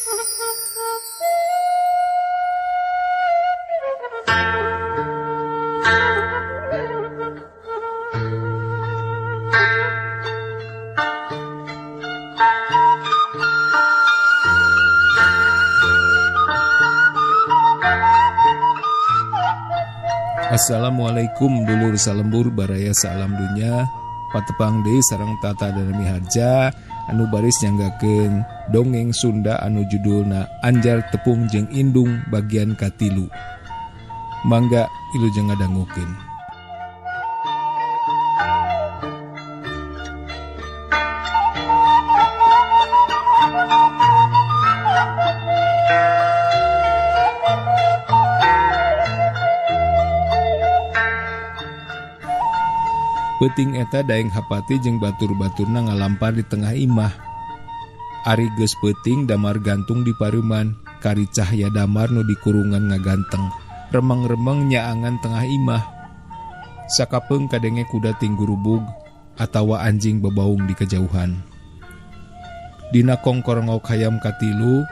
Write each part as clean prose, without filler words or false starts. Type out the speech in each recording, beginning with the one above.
Assalamualaikum dulur salembur baraya salam dunya patepang deui sareng tata dan miharja anu baris nyanggakeun dongeng Sunda anu judulna Anjar Tepung jeung Indung bagian katilu. Mangga ilujeng ngadangukeun. Peuting eta daeng hapati jeung batur-baturna ngalampar di tengah imah. Ari geus peuting damar gantung di pareuman, kari cahya damar nu dikurungan ngaganteng, remeng-remeng nyaangan tengah imah. Sakapeung kadenge kuda tinggurubug atawa anjing bebaung di kejauhan. Dina kongkor ngok hayam katilu,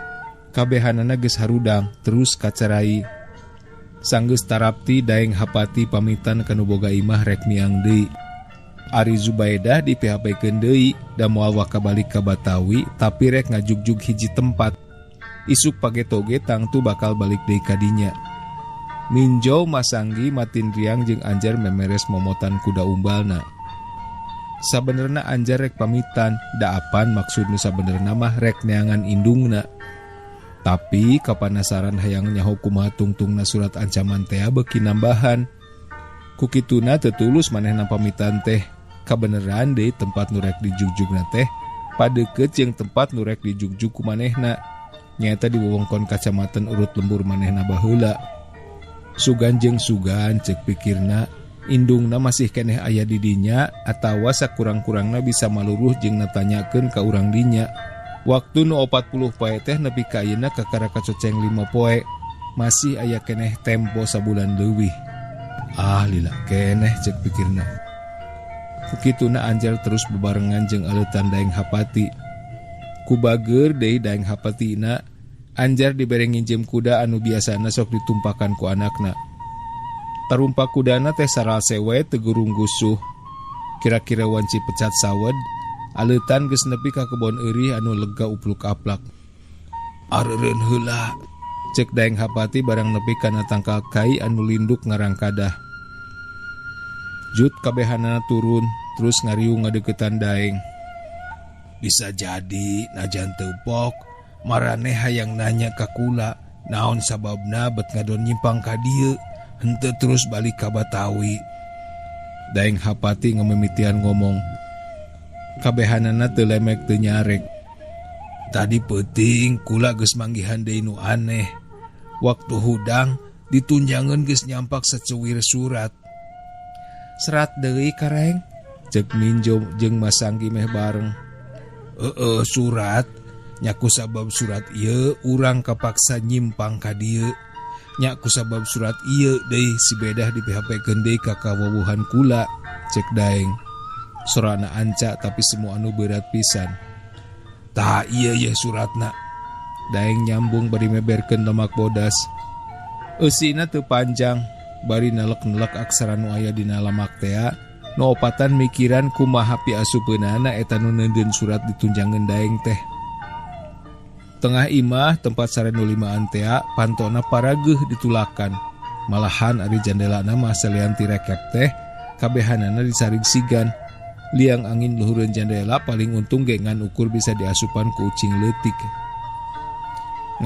kabehanana geus harudang terus kacarai. Sanggeus tarapti daeng hapati pamitan kanu boga imah rek miang deui. Ari Zubaidah di PHP-keun deui da moal wakabalik ka Batawi tapi rek ngajugjug hiji tempat. Isuk page-toge tangtu bakal balik deui ka dinya. Minjo Masanggi matin riang jeung Anjar memeres momotan kuda umbalna. Sabenerna Anjar rek pamitan, da apan maksudna sabenerna mah rek neangan indungna. Tapi kapanasaran hayang nyaho kumaha tungtungna surat ancaman teh beuki nambahan. Kukituna teu tulus manehna pamitan teh. Kabeneran deui tempat nu rek dijugjugna teh padeukeut jeung tempat nu rek dijugjug ku manehna. Nyaeta di wewengkon Kacamatan Urut Lembur manehna baheula. Sugan jeung sugan ceuk pikirna, indungna masih keneh aya di dinya atawa sakurang-kurangna bisa maluruh jeung natanyakeun ka urang dinya. Waktu nu 40 poe teh nepi ka ayeuna kakara kacoceng 5 poe. Masih aya keneh tempo sabulan leuwih. Lila keneh ceuk pikirna. Kukituna Anjar terus bebarengan jeung aleutan daeng hapati. Kubageur deui daeng hapatina, Anjar dibere nginjem kuda anu biasana sok ditumpakan ku anakna. Tarumpa kudana teh saral sewe teu gurung gusuh. Kira-kira wanci pecat sawed, aleutan geus nepi ka kebon eurih anu lega upluk-aplak. Areureun heula, ceuk daeng hapati barang nepi kana tangkal kai anu linduk ngarangkadah. Jut kabehanana turun, terus ngariung ngadeuketan daeng. Bisa jadi najan teupok, maraneh hayang nanya ka kula, naon sababna bet ngadon nyimpang ka dieu, henteu terus balik ka Batawi. Daeng hapati ngamimitian ngomong. Kabehanana teu lemek teu nyarek. Tadi peuting kula geus manggihan deui nu aneh. Waktu hudang ditunjangeun geus nyampak sacuwir surat. Serat deui kareng, ceuk Minjo jeung Masanggi meh bareng. Surat, nyaku sabab surat ieu urang kapaksa nyimpang ka dieu. Nyaku sabab surat ieu deui si bedah di PHP-keun deui ka kawuwuhan kula, ceuk daeng. Sorana anca tapi semua anu berat pisan. Tah ieu ye suratna. Daeng nyambung bari meberkeun lemak bodas. Eusina teu panjang. Bari nelek-nelek aksara nu aya dina lamak tea, nu opatan mikiran kumaha piasupeunana eta nu neundeun surat ditunjangeun daeng teh. Tengah imah tempat sare nu limaan tea, pantona parageuh ditulakan. Malahan ari jandelana mah salian ti rekep teh, kabehanana disaring sigan. Liang angin luhureun jandela paling untung ge ngan ukur bisa diasupan ku ucing leutik.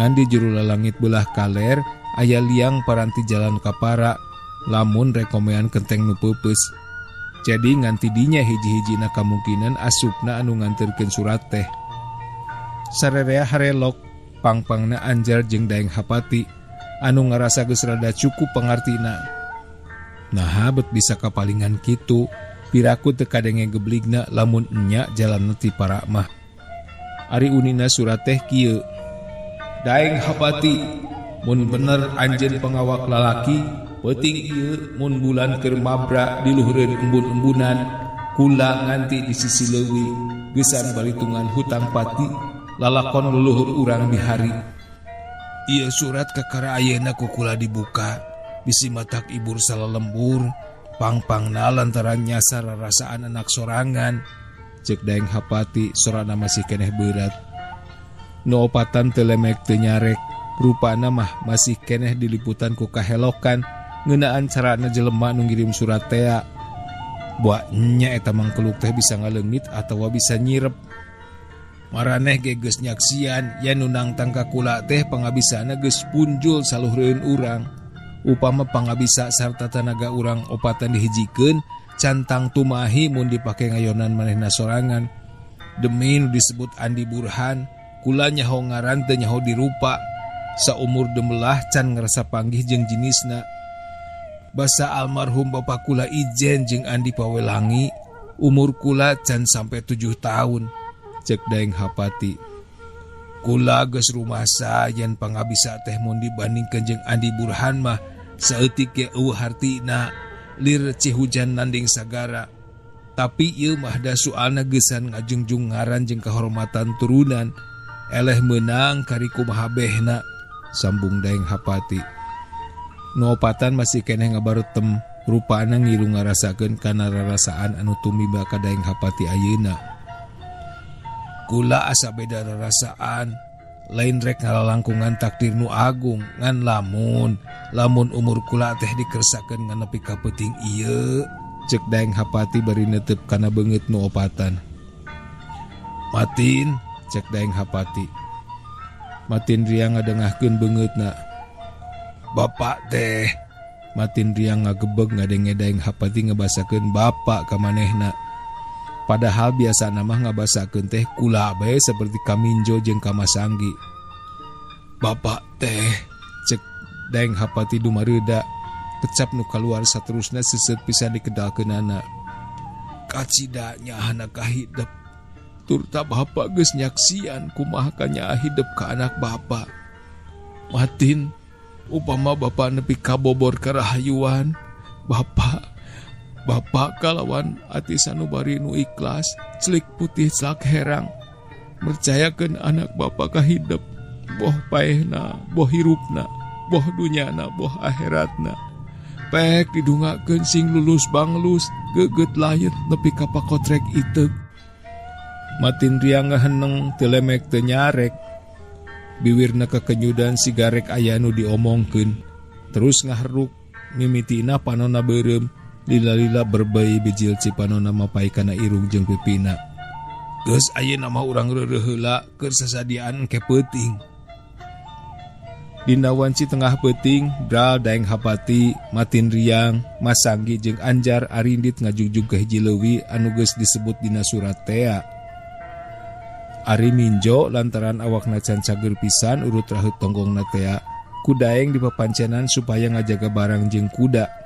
Ngan di juru lalangit belah kaler, aya liang paranti jalan kapara, lamun rekomean kenteng nu peupeus. Jadi nganti dinya hiji-hijina kamungkinan asupna anu nganterkeun surat teh. Sarerea harelok, pangpangna Anjar jeung daeng hapati, anu ngarasa geus rada cukup pangartina. Naha bet bisa kapalingan kitu, piraku teu kadenge gebligna lamun enya jalanna ti para mah. Ari unina surat teh kieu. Daeng hapati, mun bener anjeun pengawak lalaki, peuting ieu mun bulan keur mabra di luhureun embun-embunan, kula nganti di sisi leuwih, geusan balitungan hutang pati, lalakon leluhur urang di hari. Ieu surat kakara ayeuna kukula dibuka, bisi matak ibur salalembur, pang-pangna lantaran nyasar rarasaan anak sorangan. Cek Daeng Hapati sorana masih keneh berat. Nu opatan teu lemek teu nyarek, rupana mah masih keneh diliputan ku kahelokan ngeunaan carana jelema nu ngirim surat tea. Buah nya eta mangkeluk teh bisa ngaleungit atawa bisa nyirep. Maraneh ge geus nyaksian ya nunang tangka kula teh pangabisana geus punjul saluhreun urang. Upama pangabisa sarta tenaga urang opatan dihijikeun cantang tumahi mun dipake ngayonan manehna sorangan. Demi nu disebut Andi Burhan, kula nyaho ngaran teu nyaho dirupa. Saumur demelah can ngerasa panggih jeung jinisna. Basa almarhum bapa kula Ijen jeung Andi Pawelangi, umur kula can sampai 7 tahun. Cek Daeng Hapati. Kula geus rumasa yen pangabisa teh mun dibandingkeun jeung Andi Burhan mah saeutik ge eueuh hartina. Lir Cihujan nanding sagara. Tapi ieu mah da soalna geusan ngajungjung ngaran jeung kahormatan turunan. Eleh meunang kari kumaha behna, sambung Daeng Hapati. Nu opatan masih keneh ngabarutem, rupana ngilu ngarasakeun kana rarasaan anu tumiba ka Daeng Hapati ayeuna. Kula asa beda rarasaan, lain rek ngalalangkungan takdir nu agung ngan lamun umur kula teh dikersakeun ngan nepi ka peuting ieu. Cek Daeng Hapati bari neuteup kana beungeut nu opatan. Matin, cek Daeng Hapati. Matin riang ngadengahkeun beungeutna. Bapak teh. Matin riang ngagebeg ngadenge Daeng Hapati ngabasakeun bapak ka manehna. Padahal biasa mah ngabasakeun teh kula bae saperti kaminjo jeung kamasanggi. Bapak teh, cek Daeng Hapati dumareuda, kecap nu kaluar saterusna seuseut pisan dikedalkeunana. Kacida nyahana kahidep. Turta bapak geus nyaksian kumaha kanya hidep ka anak bapak. Matin, upama bapak nepi ka bobor karahayuan, Bapak kalawan ati sanubari nu ikhlas, celik putih celak herang, mercayakeun anak bapak kahidep, boh paehna, boh hirupna, boh dunyana, boh akhiratna. Pek didungakeun sing lulus banglus, geugeut layet nepi ka pakotrek iteug. Matin riang ngaheneng teu lemek teu nyarek. Biwirna kekenyudan sigarek aya nu diomongkeun, terus ngaheruk mimitina panonna beureum. Lila-lila berbei bijil cipanona mapai kana irung jeung pipina. Geus ayeuna mah urang reureuh heula keur sasadiaan engke peuting. Dina wanci tengah peuting, Bral Daeng Hapati, Matin Riang, Masanggi jeung Anjar arindit ngajugjug ka hiji leuwih anu geus disebut dina surat tea. Ari minjo lantaran awakna can cager pisan urut raheut tonggongna tea, ku Daeng dipapancenan supaya ngajaga barang jeung kuda.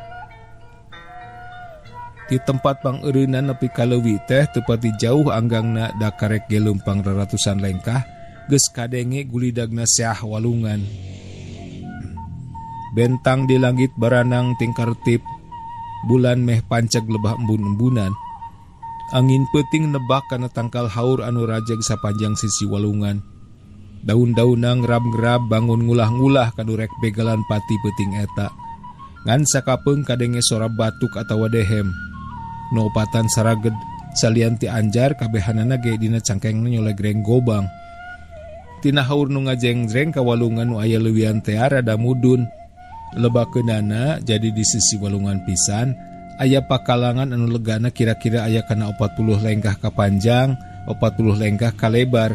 Di tempat pangeureunan nepi ka leuwih teh teu pati jauh anggangna da karek ge leumpang raratusan lengkah geus kadenge gulidagna Syah Walungan. Bentang di langit baranang tingkartip, bulan meh panceg lebah embun-embunan. Angin peuting nebak kana tangkal haur anu rajeg sapanjang sisi walungan. Daun-daunang ngrab-ngrab bangun ngulah-ngulah kadurek begalan pati peuting eta. Ngan sakapeung kadenge sora batuk atawa dehem. Nopatan saraged salianti Anjar kabehanana ge dina cangkengna nyolegreng gobang. Tina haur nu ngajeng-jreng ka walungan nu aya leuwian teh rada mudun. Lebakeunana jadi di sisi walungan pisan aya pakalangan anu legana kira-kira aya kana 40 lengkah ka panjang, 40 lengkah ka lebar.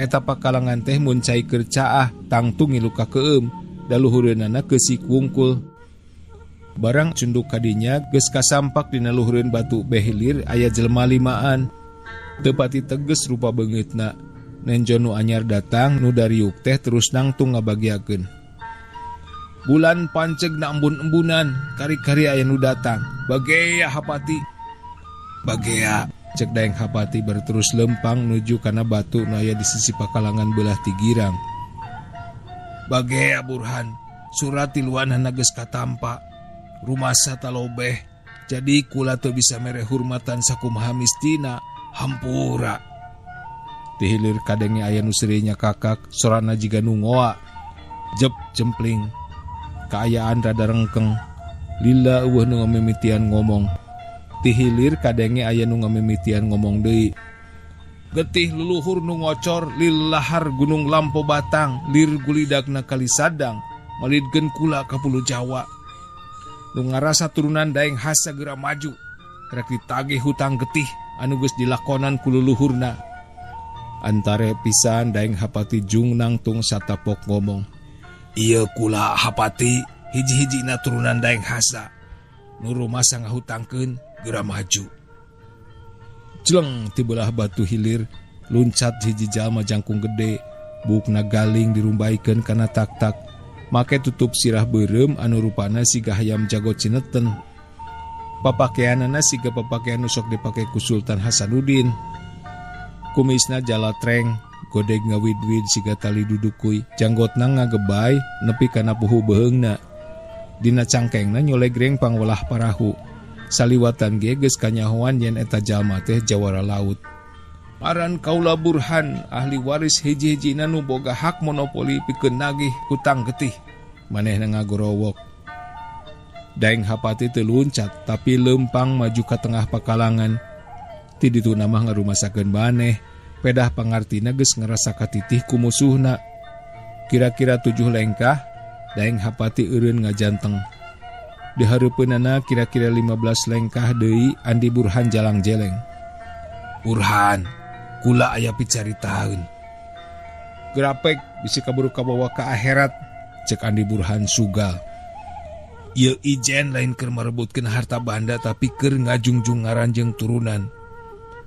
Eta pakalangan teh mun cai keur caah tangtung ngilu ka keueum, daluhureunana keusik wungkul. Barang cunduk kadinya geus kasampak dina luhureun batu behilir aya jelema limaan. Teu pati teges rupa beungeutna. Nenjo nu anyar datang nu dariuk teh terus nangtung ngabagiakeun. Bulan panceg na embun-embunan, kari-kari aya nu datang. Bagea Hapati. Bagea, cek Daeng Hapati berterus lempang nuju kana batu nu aya di sisi pakalangan belah ti girang. Bagea Burhan, surat tiluanana geus katampa. Rumasa talobeh, jadi kula teu bisa mere hurmatan sakumaha mistina, hampura. Tihilir kadenge aya nu serinya kakak, sorana jiga nu ngoa. Jep jempling. Kaayaan rada rengkeng. Lila eueuh nu ngamimitian ngomong. Tihilir kadenge aya nu ngamimitian ngomong deui. Getih leluhur nu ngocor lilahar gunung Lampo Batang, lir gulidagna kali Sadang, malidkeun kula ka Pulau Jawa. Nu ngarasa turunan daeng hasa geura maju, rek ditagih hutang getih anu geus dilakonan ku leluhurna. Antare pisan daeng hapati jung nangtung satapok ngomong. Ieu kula hapati hiji-hijina turunan daeng hasa. Nu rumasa ngahutangkeun geura maju. Jeleng tibelah batu hilir, luncat hiji jalma jangkung gede, bukna galing dirumbaikeun kana tak-tak, make tutup sirah beureum anu rupana siga hayam jago cineten. Papakeanana siga papakean nu sok dipake ku Sultan Hasanuddin. Kumisna jalatreng, godeg ngawid-wid siga tali dudukuy, janggotna ngagebay nepi kana puhu beheungna. Dina cangkengna nyolegreng pangwelah parahu. Saliwatan ge geus kanyahoan yen eta jalma teh jawara laut. Aran kaula Burhan, ahli waris hiji-hijina nu boga hak monopoli pikeun nagih hutang getih. Manehna ngagorowok. Daeng hapati teu luncat tapi lempang maju ka tengah pakalangan. Ti ditu mah ngarumasakeun maneh, pedah pangartina geus ngarasa katitih ku musuhna. Kira-kira 7 lengkah, daeng hapati eureun ngajanteng. Di hareupeunana kira-kira 15 lengkah deui Andi Burhan jalang jeleng. Burhan, kula aya picaritaeun. Gerapek bisi kaburu kabawa ka akhirat, cek Andi Burhan sugal. Ieu ijen lain keur marebutkeun harta banda tapi keur ngajungjung ngaranjeng turunan.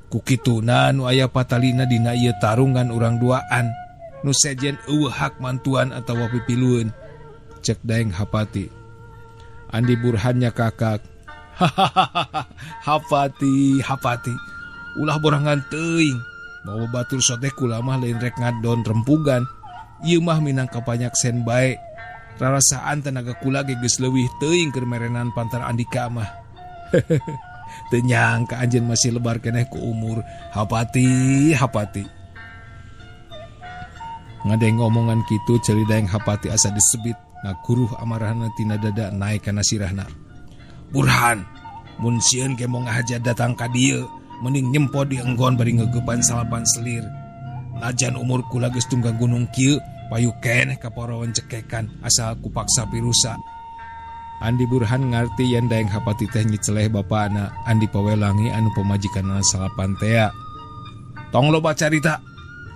Ku kituna nu aya patalina dina ieu tarungan urang duaan, nu sejen eueuh hak mantuan atawa pipilueun, cek daeng hapati. Andi Burhannya kakak. Hapati, ulah borangan teuing. Bawa batur soteh kula mah lain rek ngadon rempugan. Ieu mah minangka banyak sen bae. Rarasaan tenaga kula ge geus leuwih teuing keur merenan pantar Andika mah. Teu nyangka anjeun masih lebar keneh ku umur. Hapati. Ngadeng ngomongan kitu ceuli daeng hapati asa disebit. Ngaguruh amarahna tina dada naik kana sirahna. Burhan, mun sieun ge moal ngahajat datang ka dieu, mending nyempo di enggon bari ngeugepan salapan selir. Najan umur kula geus tunggang gunung kieu, payu keneh kaparawan cekekan asal kupaksa pirusa. Andi Burhan ngarti yen daeng hapati teh nyiceleh bapana Andi Pawelangi anu pamajikanna salapan tea. Tong loba carita.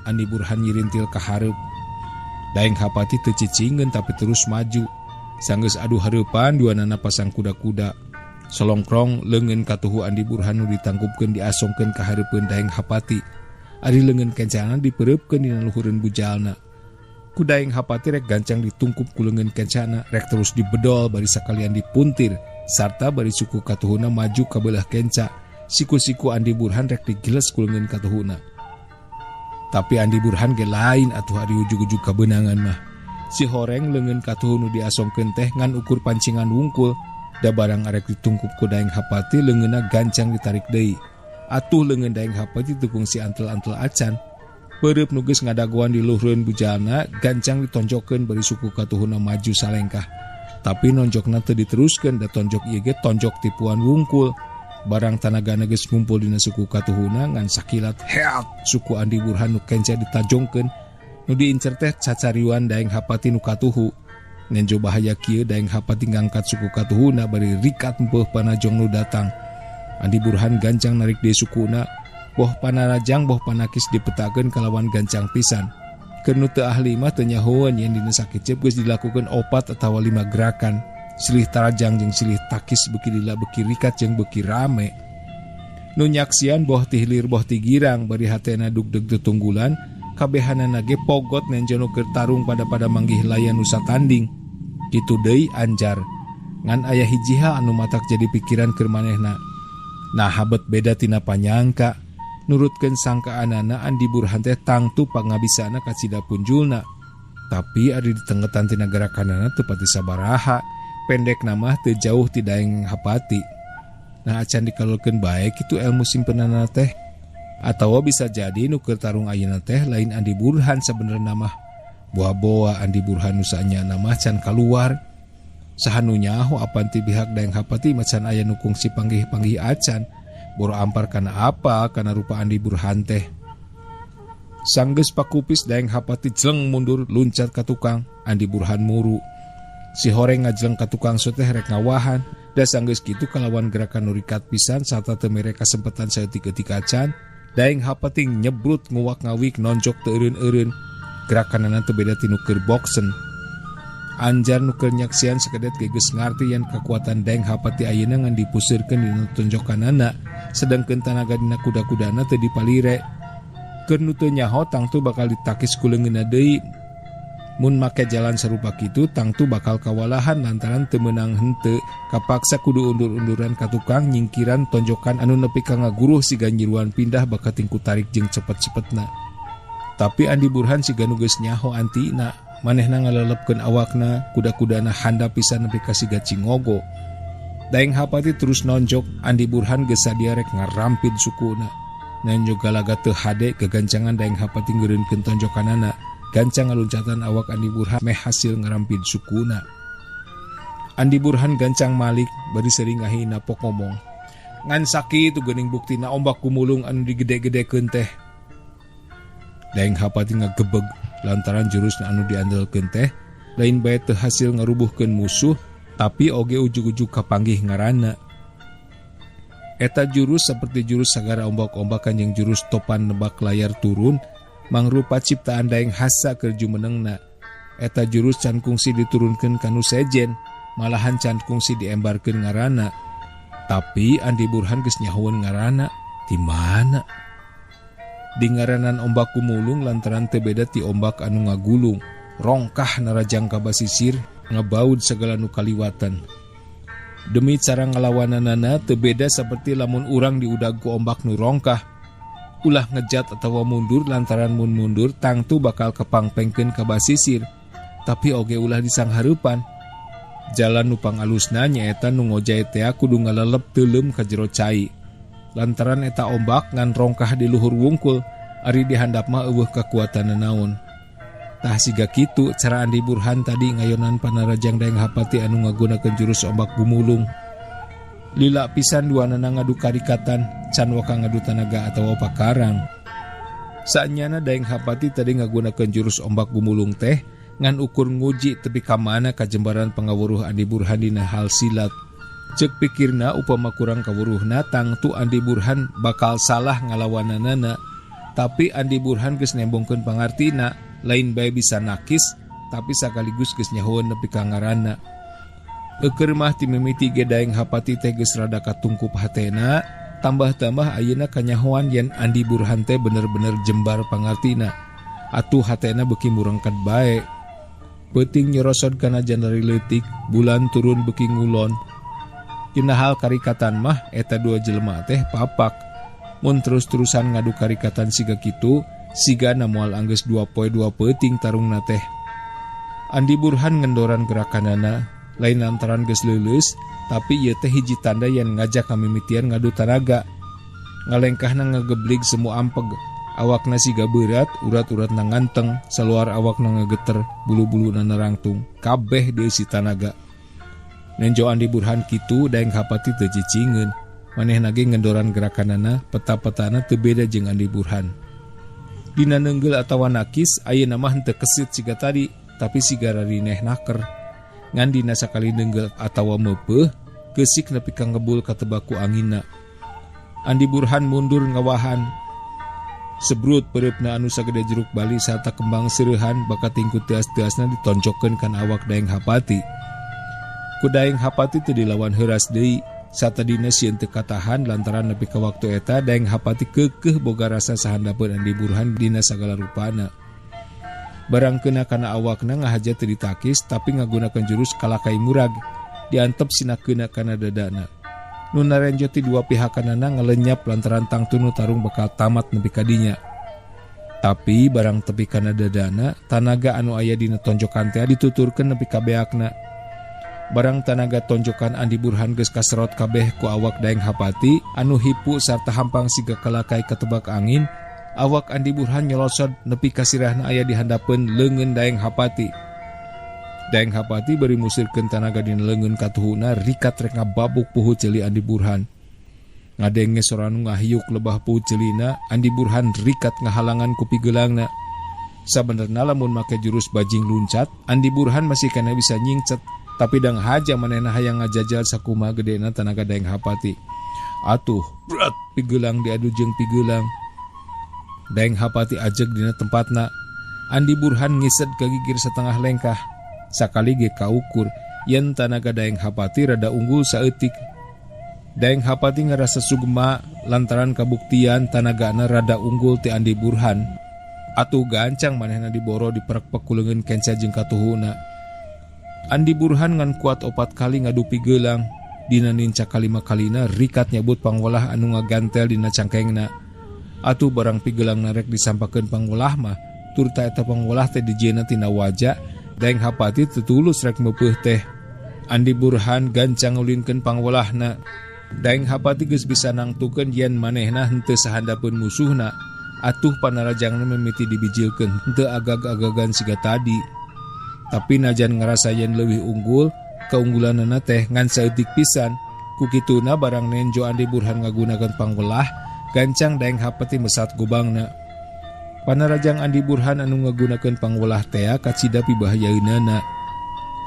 Andi Burhan nyirintil ka hareup. Daeng hapati teu cicingeun tapi terus maju. Sanggeus adu hareupan duanana pasang kuda-kuda. Solongkrong leungeun katuhu Andi Burhan nu ditangkupkeun diasongkeun ka hareupeun daeng hapati. Ari leungeun kencana dipereupkeun dina luhureun bujalna. Ku daeng hapati rek gancang ditungkup ku leungeun kencana, rek terus dibedol bari sakalian dipuntir sarta bari suku katuhuna maju ka beulah kenca. Siku-siku Andi Burhan rek digiles ku leungeun katuhuna. Tapi Andi Burhan ge lain atuh ari ujug-ujug kabeunangan mah. Si horeng leungeun katuhu nu diasongkeun teh ngan ukur pancingan wungkul, da barang arek ditungkup ku daeng hapati leungeunna gancang ditarik deui. Atuh leungeun daeng hapati teu kungsi antel-antel acan. Peureub nu geus ngadagoan di luhureun bujalna gancang ditonjokkeun bari suku katuhuna maju salengkah. Tapi nonjokna teu diteruskeun da tonjok ieu ge tonjok tipuan wungkul. Barang tanagana geus ngumpul dina suku katuhuna ngan sakilat heat suku Andi Burhan nu kenca ditajongkeun. Nu diincer teh cacariwan daeng hapati nu katuhu. Ngenjo bahaya kieu daeng hapati ngangkat suku katuhuna bari rikat empeuh panajong nu datang. Andi Burhan gancang narik deui sukuna. Boh panarajang boh panakis dipetakeun kalawan gancang pisan. Keur nu teu ahli mah teu nyahoeun yen dina sakecep geus dilakukeun 4 atawa 5 gerakan. Silih tarajang jeung silih takis beuki lila beuki rikat jeung beuki rame. Nu nyaksian boh ti hilir boh ti girang bari hatena dugdeg tetunggulan, kabehanana ge pogot nenjono keur tarung pada manggih layan nu satanding. Kitu deui anjar. Ngan aya hijiha anu matak jadi pikiran keur manehna. Nah habet beda tina panyangka. Nurutkeun sangkaanana Andi Burhan teh tangtu pangabisana ka cida punjulna. Tapi ari di tengetan tina gerakanana teu pati sabaraha. Pendek namah teu jauh ti daeng hapati. Nah acan dikalulkeun bae kitu ilmu simpenanna teh. Atawa bisa jadi nuker tarung ayeuna teh lain Andi Burhan sebenarnya mah. Boa-boa Andi Burhan nusanya nama can keluar. Sahanunya ho apanti pihak daeng hapati macan aya nukung si panggih-panggih acan. Boro ampar kana apa kana rupa Andi Burhan teh. Sanggeus pakupis daeng hapati jeleng mundur luncat ka tukang. Andi Burhan muru. Si horeng ngajleng ka tukang soteh rek ngawahan. Da sanggeus kitu kalawan gerakan nurikat pisan sarta teu mere kasempatan saeutik-eutik acan. Daeng hapati nyebrut nguwak ngawik nonjok teu eureun-eureun. Gerakanana teu beda ti nuker boksen. Anjar nuker nyaksian sekedet geus ngarti yen kekuatan daeng hapati ayeuna ngan dipusirkeun dina tonjokanana, sedangkeun tanaga dina kuda-kudana teu dipalire. Keur nu teu nyaho tangtu bakal ditakis ku leungeunna deui. Mun make jalan sarupa kitu tangtu bakal kawalahan lantaran teu meunang henteu, kapaksa kudu undur-unduran ka tukang nyingkiran tonjokan anu nepi ka ngaguruh siga nyiruan pindah bakat tingku tarik jeung cepet-cepetna. Tapi Andi Burhan siga nu geus nyaho antina. Manehna ngalelepkeun awakna, kuda-kudana handap pisan nepi ka siga cingogo. Daeng hapati terus nonjok, Andi Burhan geus sadia rek ngarampid sukuna. Nonjok galaga teu hade kegancangan daeng hapati ngeureunkeun tonjokanana. Gancang ngaluncatan awak Andi Burhan meh hasil ngarampid sukuna. Andi Burhan gancang malik bari sering ngahina pok ngomong. Ngan sakitu geuning buktina ombak kumulung anu digede-gedekeun teh. Daeng hapati ngagebeg lantaran jurus anu diandelkeun teh lain bae teu hasil ngarubuhkeun musuh tapi oge ujug-ujug kapanggih ngaranna. Eta jurus seperti jurus sagara ombak-ombakan yang jurus topan nebak layar turun mangrupa ciptaan daeng hasa keur jumenengna. Eta jurus can kungsi diturunkeun kanu sejen malahan can kungsi diembarkeun ngaranna. Tapi Andi Burhan geus nyahoeun ngaranna di mana? Di ngaranan ombak kumulung lantaran teu beda ti ombak anu ngagulung, rongkah narajang ka basisir, ngabaud segala nu kaliwatan. Demi cara ngalawananana teu beda saperti lamun urang diudag ku ombak nu rongkah. Ulah ngejat atawa mundur lantaran mun mundur tangtu bakal kepangpengkeun ka basisir, tapi oge ulah disanghareupan. Jalan nu pangalusna nyaeta nu ngojae teh kudu ngalelep teuleum ka jero cai. Lantaran eta ombak ngan rongkah di luhur wungkul, ari dihandap mah eueuh kakuatan naon. Tah siga kitu cara Andi Burhan tadi ngayonan panarajang daeng hapati anu ngagunakeun jurus ombak gumulung. Lila pisan duanana ngadu karikatan, can waka ngadu tanaga atawa pakarang. Saenyana daeng hapati tadi ngagunakeun jurus ombak gumulung teh ngan ukur nguji tepi ka mana kajembaran pangawuruh Andi Burhan dina hal silat. Cek pikirna upama kurang kawuruhna tangtu Andi Burhan bakal salah ngalawananana. Tapi Andi Burhan geus nembongkeun pangartina, lain bae bisa nakis, tapi sakaligus geus nyahoeun nepi ka ngaranna. Eukeur mah ti mimiti ge daeng hapati teh geus rada katungkup hatena, tambah-tambah ayeuna kanyahoan yen Andi Burhan teh bener-bener jembar pangartina. Atuh hatena beuki murengket bae. Peuting nyerosod kana janari leutik, bulan turun beuki ngulon. Dina hal karikatan mah eta dua jelema teh papak. Mun terus-terusan ngadu karikatan siga kitu, sigana moal anggeus 2 poe 2 peuting tarungna teh. Andi Burhan ngendoran gerakanana, lain lantaran geus leuleus, tapi ieu teh hiji tanda yen ngajak kamimitian ngadu tanaga. Ngalengkahna ngageblig semu ampeg, awakna siga berat, urat-uratna nganteng, saluar awakna ngageter, bulu-buluna nerangtung, kabeh dieusi tanaga. Nenjo Andi Burhan kitu daeng hapati teu cicingeun, manehna ge ngendoran gerakanana, peta-petana teu beda jeung Andi Burhan. Dina neunggel atawa nakis ayeuna mah henteu kesit siga tadi, tapi siga rarineh naker. Ngan dina sakali neunggel atawa meupeuh, geusik nepi ka ngebul katebak ku anginna. Andi Burhan mundur ngawahan. Sebrut pereupna anu sagede jeruk bali sarta kembang seurehan bakat tingku teas-teasna ditonjokkeun kana awak daeng hapati. Ku daeng hapati teu dilawan heuras deui, satadina sieun teu katahan lantaran nepi ka waktu eta daeng hapati keukeuh boga rasa sahandapeun Andi Burhan dina sagala rupana. Barang keuna kana awakna ngahaja teu ditakis tapi ngagunakeun jurus kalakai murag, diantep sinakeuna kana dadana. Nu narenjo ti dua pihakanana ngalenyap lantaran tangtu nu tarung bakal tamat nepi ka dinya. Tapi barang tepi kana dadana, tanaga anu aya dina tonjokan teh dituturkeun nepi ka beakna. Barang tanaga tonjokan Andi Burhan geus kaserot kabeh ku awak Daeng Hapati anu hipu sarta hampang siga kalakai ketebak angin. Awak Andi Burhan nyolosot nepi ka sirahna aya di handapeun leungeun Daeng Hapati. Daeng Hapati bari musirkeun tanaga dina leungeun katuhuna rikat rek ngababuk puhu ceuli Andi Burhan. Ngadenge sora nu ngahiuk lebah puhu ceulina, Andi Burhan rikat ngahalangan ku pigeulangna. Sabenerna lamun make jurus bajing luncat, Andi Burhan masih kana bisa nyingcet, tapi dang haja manehna hayang ngajajal sakumaha gedena tanaga Daeng Hapati. Atuh, berat pigeulang diadu jeung pigeulang. Daeng Hapati ajeg dina tempatna. Andi Burhan ngised ka gigir setengah lengkah. Sakali ge kaukur yen tanaga Daeng Hapati rada unggul saeutik. Daeng Hapati ngarasa sugema lantaran kabuktian tanagana rada unggul ti Andi Burhan. Atuh gancang manehna diboro diperek-pek ku leungeun kenca jeung katuhuna. Andi Burhan ngan kuat 4 kali ngadu pigeulang. Dina ninca kalima kalina rikat nyabut pangolah anu ngagantel dina cangkengna. Atuh barang pigeulang narek disampakeun pangolah mah turta eta pangolah teh dijieuna tina wajah. Daeng Hapati tetulus rek meupeuh teh. Andi Burhan gancang ngulinkeun pangolahna. Daeng Hapati geus bisa nangtukeun yen manehna henteu sahandapeun musuhna. Atuh panarajangna mimiti dibijilkeun henteu agag-agagan siga tadi. Tapi najan ngarasa yen leuwih unggul, keunggulanna teh ngan saeutik pisan. Ku kituna barang nenjo Andi Burhan ngagunakeun panggolah, gancang Daeng Hapati mesat gobangna. Panarajang Andi Burhan anu ngagunakeun panggolah teh kacida pibahayaeunana.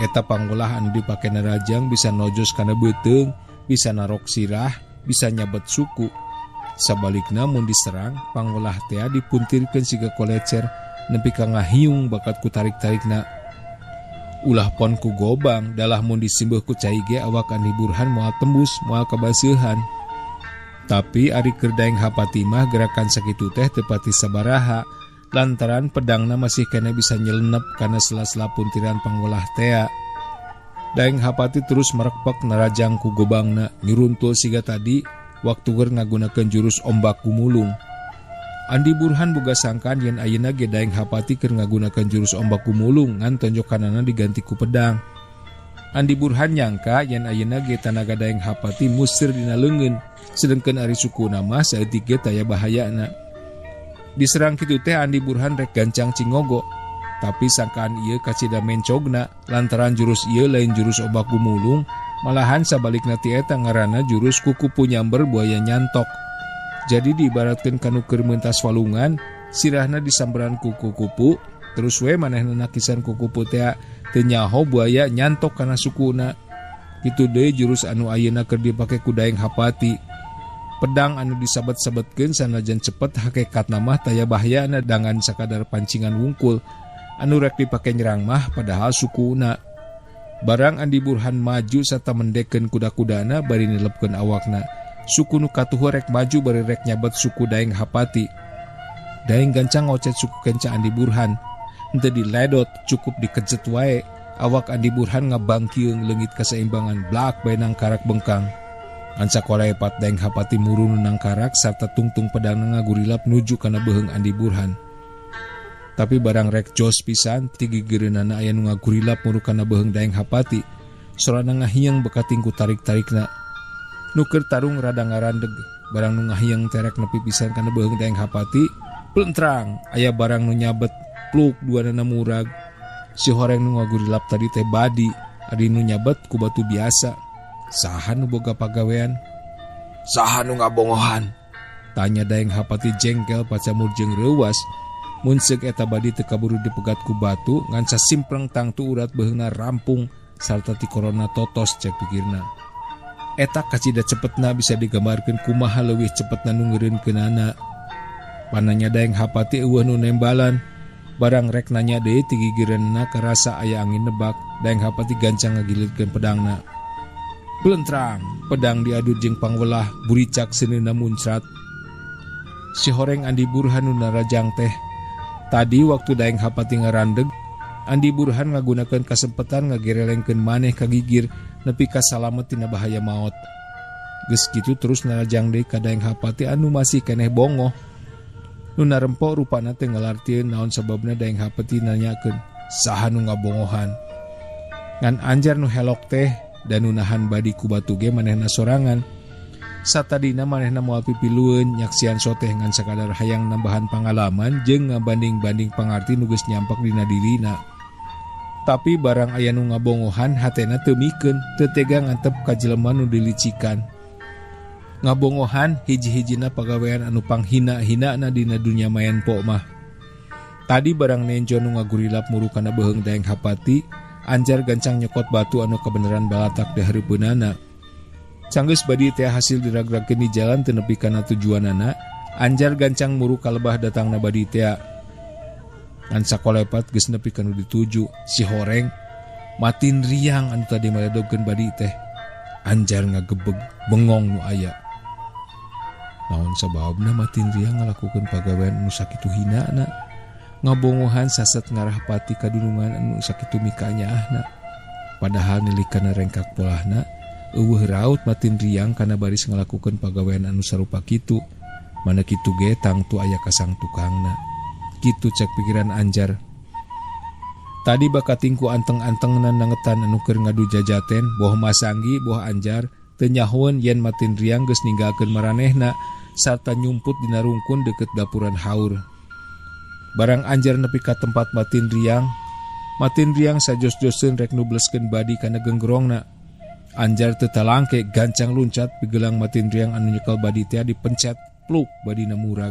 Eta panggolah anu dipake narajang bisa nojos kana beuteung, bisa narok sirah, bisa nyabet suku. Sabalikna mun diserang, panggolah teh dipuntirkeun siga kolecer nepi ka ngahiung bakat ku tarik-tarikna. Ulah pon ku gobang, dalah mun disimbeuh ku cai ge awak Andi Burhan moal tembus, moal kabaseuhan. Tapi ari keur Daeng Hapati mah gerakan sakitu teh teu pati sabaraha, lantaran pedangna masih kena bisa nyelenep kana sela-sela puntiran panggolah teh. Daeng Hapati terus merekpek narajang ku gobangna, nyuruntul siga tadi waktu keur ngagunakeun jurus ombak gumulung. Andi Burhan boga sangkan yen ayeuna ge Daeng Hapati keur ngagunakeun jurus ombak gumulung ngan tonjokanana diganti ku pedang. Andi Burhan nyangka yen ayeuna ge tanaga Daeng Hapati musir dina leungeun, sedengkeun ari sukuna mah saeutik ge taya bahayana. Diserang kitu teh Andi Burhan rek gancang cingogo, tapi sangkaan ieu kacida mencogna lantaran jurus ieu lain jurus ombak gumulung, malahan sabalikna ti eta ngaranna jurus kukupu nyamber buaya nyantok. Jadi diibaratkeun kanu keur meuntas walungan, sirahna disamberan ku kukupu, terus we manehna nakisan kukupu teh teu nyaho buaya nyantok kana sukuna. Kitu deui jurus anu ayeuna keur dipake ku Daeng Hapati. Pedang anu disabet-sabetkeun sanajan cepet hakikatna mah taya bahayana dangan sakadar pancingan wungkul. Anu rek dipake nyerang mah padahal sukuna. Barang Andi Burhan maju serta mendekeun kuda-kudana bari nilepkeun awakna. Suku nu katuh rek maju bari rek nyabet suku Daeng Hapati. Daeng gancang ngocet suku kenca Andi Burhan. Henteu diledot, cukup dikejet wae. Awak Andi Burhan ngabangkieung leungit kaseimbangan blak bae nang karak bengkang. Anca kolepat Daeng Hapati murun nang karak sarta tungtung pedangna ngagurilap nuju kana beuheung Andi Burhan. Tapi barang rek jos pisan ti gigireunana aya nu ngagurilap muru kana beuheung Daeng Hapati. Sorana ngahiyang bekating ku tarik-tarikna. Nu keur tarung rada ngarandeg, barang nu ngahiyang terek nepi pisan kana beuheung Daeng Hapati, pelentrang aya barang nu nyabet pluk duanana murag. Si horeng nu ngagurilap tadi teh badi, adi nu nyabet ku batu biasa. Saha nu boga pagawean? Saha nu ngabongohan? Tanya Daeng Hapati jengkel pacamur jeung reuwas. Mun ceuk eta badi teu kaburu dipegat ku batu ngan sasimpreng tangtu urat beuheungna rampung sarta ti korona totos cek pikirna. Eta kacida cepetna bisa digambarkeun kumaha leuwih cepetna nu ngeureunkeunana. Pananya Daeng Hapati eueuh nu nembalan. Barang rek nanya deui ti gigireunna karasa aya angin nebak, Daeng Hapati gancang ngagilirkeun pedangna. Pelentrang, pedang diadu jeung pangwelah buricak seuneuna muncrat. Si horeng Andi Burhan nu narajang teh. Tadi waktu Daeng Hapati ngarandeg, Andi Burhan ngagunakeun kasempetan ngagerelengkeun maneh ka gigir nepi ka salamet tina bahaya maot. Geus kitu terus narajang deui ka Daeng Hapati anu masih keneh bongoh. Nu narempok rupana teh ngalartieun naon sababna Daeng Hapati nanyakeun, saha nu ngabongohan? ngan Anjar nu helok teh dan nunahan badi ku batu ge manehna sorangan. Satadina manehna moal pipilueun nyaksian soteh ngan sakadar hayang nambahan pangalaman jeung ngabanding-banding pangarti nu geus nyampak dina dirina. Tapi barang aya nu ngabongohan hatena teu mikeun, teu tega ngantep ka jelema nu dilicikan. Ngabongohan hiji-hijina pagawean anu panghina-hinana dina dunya mayan po mah. Tadi barang Nenjo nu ngagurilap muru kana beheung Daeng Hapati, Anjar gancang nyekot batu anu kebenaran balatak di hareupeunana. Canggeus badi teh hasil diragragkeun di jalan teu nepi kana tujuanana, Anjar gancang muru kalebah datangna badi teh. Ngan sakolepat geus nepi kana dituju, si Horeng matin riang anu tadi maledogkeun badi teh. Anjar ngagebeg bengong nu aya. Naon sababna matin riang ngalakukeun pagawean anu sakitu hinana? Ngabongohan saset ngarah pati kadunungan anu sakitu mikanyaahna. Padahal nilikana rengkak polahna, eueuh raut matin riang kana baris ngalakukeun pagawean anu sarupa kitu. Mana kitu ge tangtu aya kasang tukangna. Kitu cek pikiran Anjar. Tadi bakatingku anteng-antengna nangetan anu keur ngadu jajaten, boh Masanggi, boh Anjar teu nyahoeun yen matin riang geus ninggalkeun maranehna sarta nyumput dina rungkun deukeut dapuran haur. Barang Anjar nepi ka tempat matin riang sajos-joseun rek nubleskeun badi kana genggerongna. Anjar teu talangke gancang luncat pigelang matin riang anu nyekel badi teh dipencet pluk badina murag.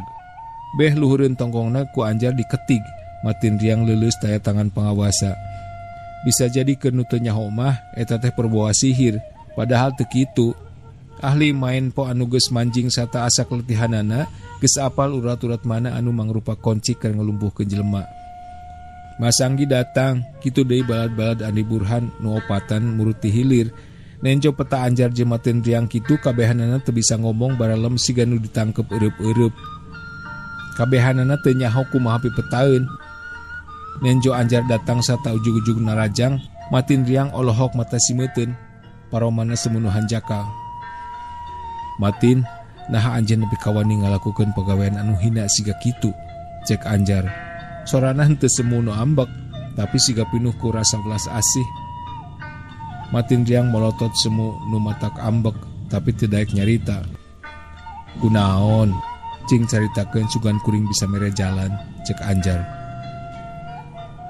Beh luhureun tonggongna ku Anjar diketig, matin riang leuleus taya tangan pangawasa. Bisa jadi keun nu teu nyaho mah eta teh perboa sihir, padahal teu kitu. Ahli main po anu geus manjing sarta asa keletihanana geus apal urat-urat mana anu mangrupa kunci keur ngelumpuhkeun jelema. Masanggi datang, kitu deui balad-balad Andi Burhan nu opatan muruti hilir. Nenjo peta Anjar jeung matin riang kitu kabehanana teu bisa ngomong baralem siga nu ditangkep eueup-eueup. Kabehanana teu nyaho kumaha pipetaeun. Nenjo Anjar datang sarta ujug-ujug narajang, matin riang olohok mata simeuteun, paromana semunuhan jakal. Matin, naha anjeun nepi kawani ngalakukeun pagawean anu hina siga kitu, cek Anjar. Sorana henteu semu nu ambek, tapi siga pinuh ku rasa welas asih. Matin riang molotot semu nu matak ambek, tapi teu daek nyarita. Kunaon? Cing caritakeun sugan kuring bisa mere jalan, cek Anjar.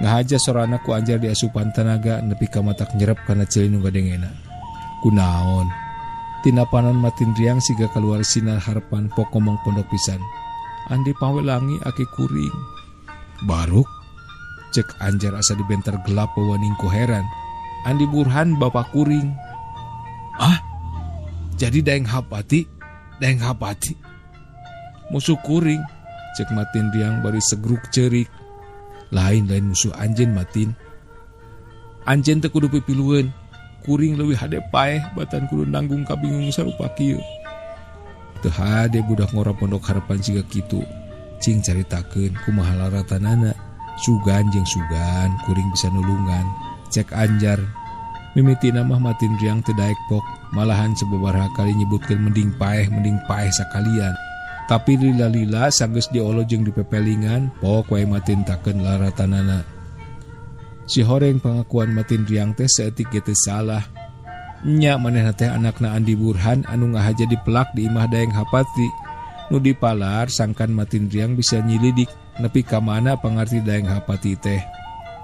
Ngahaja sorana ku Anjar di asupan tenaga nepi ka matak nyerep kana ceuli nu gadengena. Kunaon? Tinapanan matin riang siga keluar sinar harapan pok ngomong pondok pisan. Andi pawelangi aki kuring. Baruk, cek Anjar asa dibentar gelap waning ku heran. Andi Burhan bapak kuring. Ah, jadi Daeng Hapati? Musuh kuring, cek matin riang bari segruk cerik. Lain musuh anjeun matin. Anjeun teu kudu pipilueun. Kuring leuwih hade paeh batan kudu nanggung kabingung sarupa kieu. Teu hade budak ngora pondok harapan siga kitu. Cing caritakeun kumaha laratanana. Sugan jeung sugan kuring bisa nulungan, cek Anjar. Mimitina mah matin riang teu daek pok, malahan sababaraha kali nyebutkeun mending paeh sakalian. Tapi lila-lila sanggeus diolo jeung dipepelingan, pok wae matin takeun laratanana. Si Horeng pengakuan matin riang teh saeutik ge teu salah. Nya manehna teh anakna Andi Burhan anu ngahaja dipelak di imah Daeng Hapati. Nu dipalar sangkan matin riang bisa nyilidik nepi ka mana pangarti Daeng Hapati teh.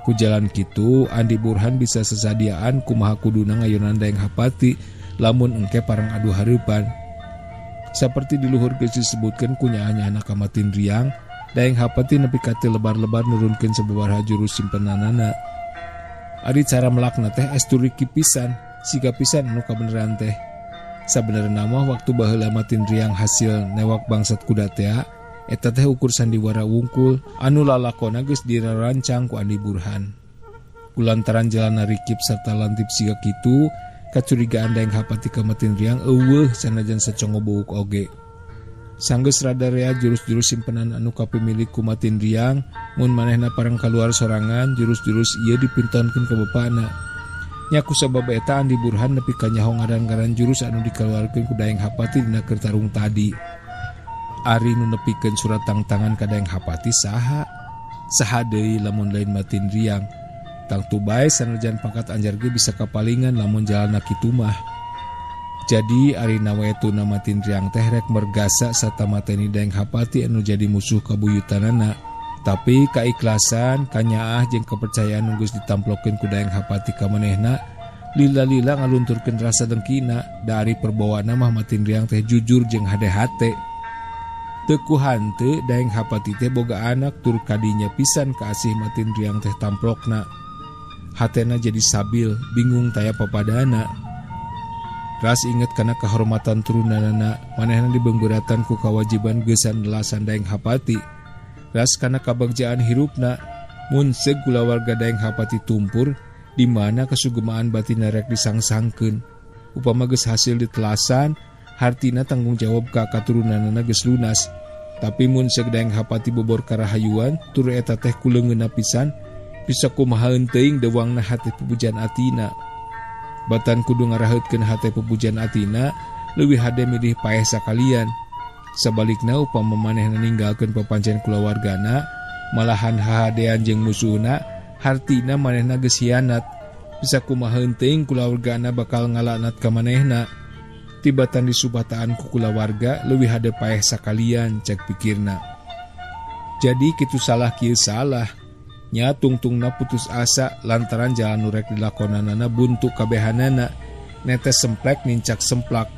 Ku jalan kitu Andi Burhan bisa sesadiaan kumaha kuduna ngayunan Daeng Hapati lamun engke parang adu hareupan. Saperti di luhur geus disebutkeun ku nyaanya anak matin riang, Daeng Hapati nepi ka teu lebar-lebar nurunkeun sababaraha jurus simpenanana. Ari cara melakna teh esturiki pisan, siga pisan anu kabeneran teh. Sabenerna mah waktu baheula matin riang hasil newak bangsat kuda teh, eta teh ukur sandiwara wungkul anu lalakona geus dirarancang ku Andi Burhan. Kulantaran jalanna rikip sarta lantip siga kitu, kacurigaan Daeng Hapati ka matin riang eueuh sanajan sacongo buuk oge. Sanggeus rada rea jurus-jurus simpenan anu kapimilik ku matin riang, mun manehna parang kaluar sorangan jurus-jurus ieu dipintonkeun ka bapana. Nya ku sabab eta Andi Burhan nepi ka nyaho ngaran-ngaran jurus anu dikaluarkeun ku Daeng Hapati dina keur tarung tadi. Ari nu nepikeun surat tangtangan ka Daeng Hapati saha? Saha deui lamun lain matin riang. Tangtu bae sanajan pangkat Anjar ge bisa kapalingan lamun jalanna kitu mah. Jadi ari nawetuna Matindriang teh rek mergasa sarta mateni Daeng Hapati anu jadi musuh kabuyutanana. Tapi kaikhlasan, kanyaah jeung kepercayaan geus ditamplokeun ku Daeng Hapati ka manehna, lila-lila ngalunturkeun rasa dengkina. Dari perbawaanna mah Matindriang teh jujur jeung hade-hate. Teu ku hanteu Daeng Hapati teh boga anak tur kadinya pisan kaasih Matindriang teh tamplokna. Hatena jadi sabil, bingung taya papadana. Ras inget kana kehormatan turunanana, manehna dibengberatan ku kawajiban geusan nelasan Daeng Hapati. Ras kana kabagjaan hirupna, mun seug kulawarga Daeng Hapati tumpur, di mana kasugemaan batinna rek disangsangkeun. Upama geus hasil ditelasan, hartina tanggung jawab ka katurunanana geus lunas. Tapi mun seug Daeng Hapati bobor karahayuan, tur eta teh kuleungeunna pisan, bisa kumaha teuing dewangna hate pupujan atina. Batan kudu ngaraheutkeun hate pupujan atina, leuwih hade milih paeh sakalian. Sabalikna upama manehna ninggalkeun papancen kulawargana, malahan hahadean jeung musuhna, hartina manehna geus hianat. Bisa kumaha teuing kulawargana bakal ngalanat ka manehna. Tibatan disubataan ku kulawarga, leuwih hade paeh sakalian, cek pikirna. Jadi kitu salah kieu salah. Nya tungtungna putus asa lantaran jalan nurek dilakonanana buntu kabehanana, netes semplek nincak semplak.